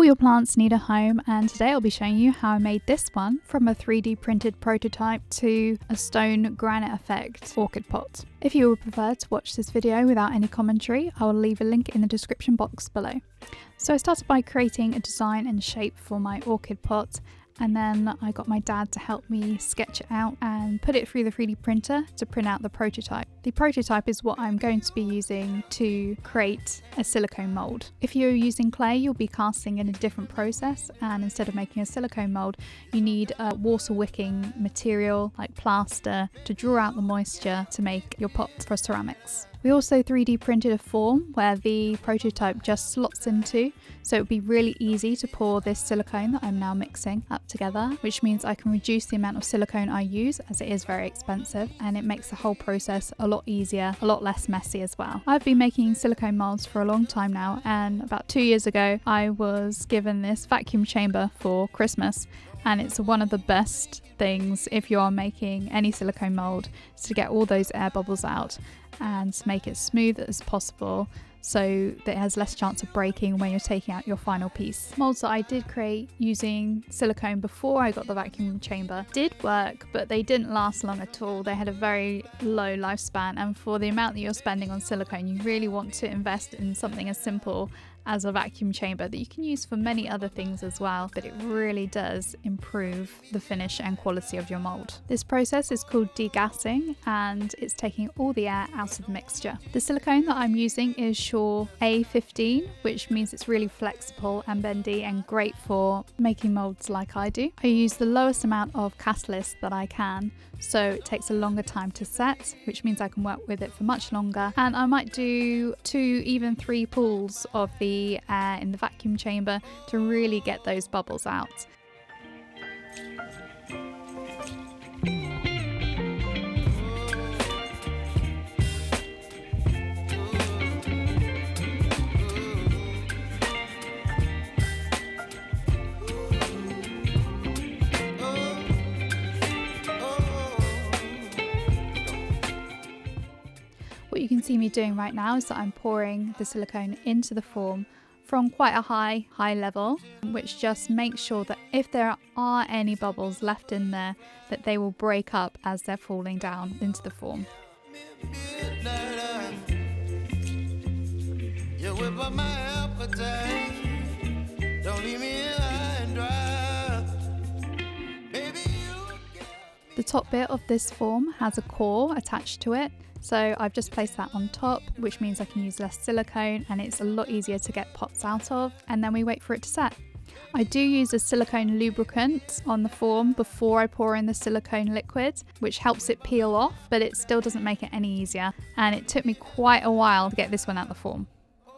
All your plants need a home, and today I'll be showing you how I made this one from a 3D printed prototype to a stone granite effect orchid pot. If you would prefer to watch this video without any commentary, I will leave a link in the description box below. So I started by creating a design and shape for my orchid pot, and then I got my dad to help me sketch it out and put it through the 3D printer to print out the prototype. The prototype is what I'm going to be using to create a silicone mould. If you're using clay, you'll be casting in a different process, and instead of making a silicone mould, you need a water wicking material like plaster to draw out the moisture to make your pot for ceramics. We also 3D printed a form where the prototype just slots into, so it would be really easy to pour this silicone that I'm now mixing up together, which means I can reduce the amount of silicone I use as it is very expensive, and it makes the whole process a lot easier, a lot less messy as well. I've been making silicone molds for a long time now, and about 2 years ago I was given this vacuum chamber for Christmas. And it's one of the best things if you are making any silicone mold, is to get all those air bubbles out and to make it smooth as possible so that it has less chance of breaking when you're taking out your final piece. Molds that I did create using silicone before I got the vacuum chamber did work, but they didn't last long at all. They had a very low lifespan, and for the amount that you're spending on silicone, you really want to invest in something as simple as a vacuum chamber that you can use for many other things as well, but it really does improve the finish and quality of your mold. This process is called degassing, and it's taking all the air out of the mixture. The silicone that I'm using is Shaw A15, which means it's really flexible and bendy and great for making molds like I do. I use the lowest amount of catalyst that I can, so it takes a longer time to set, which means I can work with it for much longer, and I might do 2, even 3 pulls of the air in the vacuum chamber to really get those bubbles out. What you can see me doing right now is that I'm pouring the silicone into the form from quite a high level, which just makes sure that if there are any bubbles left in there, that they will break up as they're falling down into the form. The top bit of this form has a core attached to it, so I've just placed that on top, which means I can use less silicone and it's a lot easier to get pots out of, and then we wait for it to set. I do use a silicone lubricant on the form before I pour in the silicone liquid, which helps it peel off, but it still doesn't make it any easier, and it took me quite a while to get this one out the form.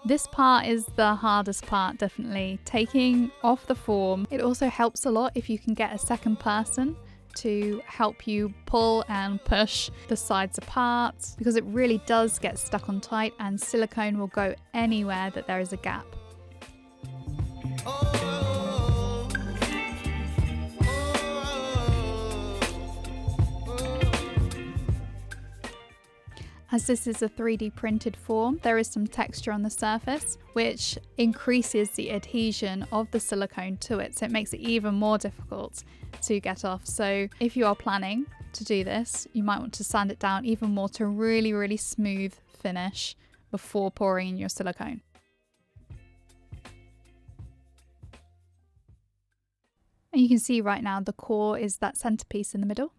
This part is the hardest part, definitely, taking off the form. It also helps a lot if you can get a second person to help you pull and push the sides apart, because it really does get stuck on tight, and silicone will go anywhere that there is a gap. As this is a 3D printed form, there is some texture on the surface, which increases the adhesion of the silicone to it, so it makes it even more difficult to get off. So if you are planning to do this, you might want to sand it down even more to really smooth finish before pouring in your silicone. And you can see right now the core is that centerpiece in the middle.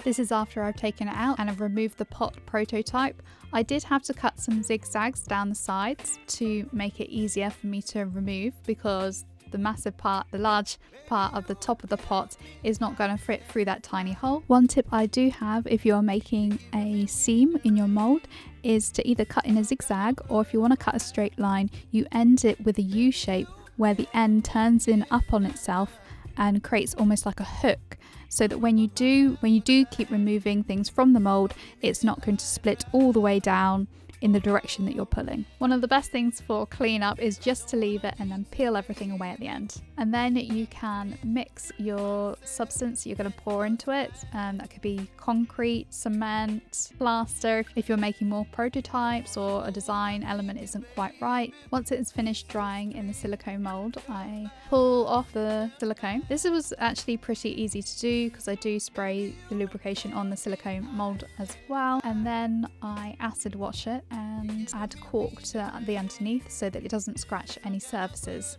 This is after I've taken it out and I've removed the pot prototype. I did have to cut some zigzags down the sides to make it easier for me to remove, because the massive part, the large part of the top of the pot is not going to fit through that tiny hole. One tip I do have if you're making a seam in your mold is to either cut in a zigzag, or if you want to cut a straight line, you end it with a U shape where the end turns in up on itself and creates almost like a hook, so that when you do keep removing things from the mold, it's not going to split all the way down in the direction that you're pulling. One of the best things for cleanup is just to leave it and then peel everything away at the end. And then you can mix your substance you're going to pour into it. That could be concrete, cement, plaster if you're making more prototypes or a design element isn't quite right. Once it is finished drying in the silicone mold, I pull off the silicone. This was actually pretty easy to do because I do spray the lubrication on the silicone mold as well, and then I acid wash it and add cork to the underneath so that it doesn't scratch any surfaces.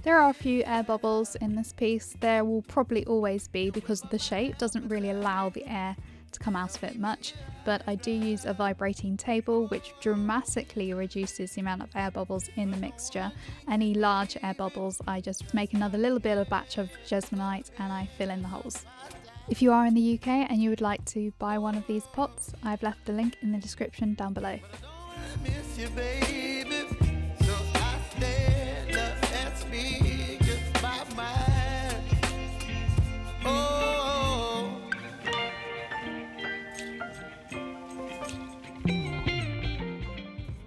There are a few air bubbles in this piece. There will probably always be because of the shape. It doesn't really allow the air to come out of it much, but I do use a vibrating table which dramatically reduces the amount of air bubbles in the mixture. Any large air bubbles, I just make another little bit of batch of Jesmonite and I fill in the holes. If you are in the UK and you would like to buy one of these pots, I've left the link in the description down below.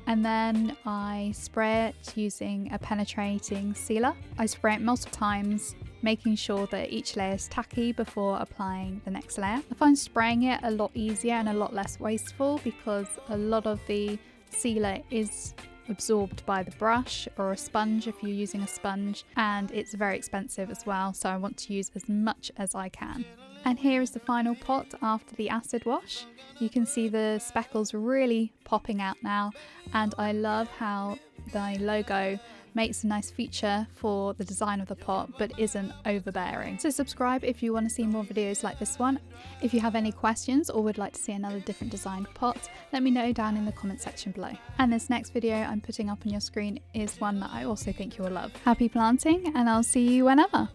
And then I spray it using a penetrating sealer. I spray it multiple times, making sure that each layer is tacky before applying the next layer. I find spraying it a lot easier and a lot less wasteful because a lot of the sealer is absorbed by the brush or a sponge if you're using a sponge, and it's very expensive as well, so I want to use as much as I can. And here is the final pot after the acid wash. You can see the speckles really popping out now, and I love how the logo makes a nice feature for the design of the pot but isn't overbearing. So subscribe if you want to see more videos like this one. If you have any questions or would like to see another different designed pot, let me know down in the comment section below. And this next video I'm putting up on your screen is one that I also think you will love. Happy planting, and I'll see you whenever!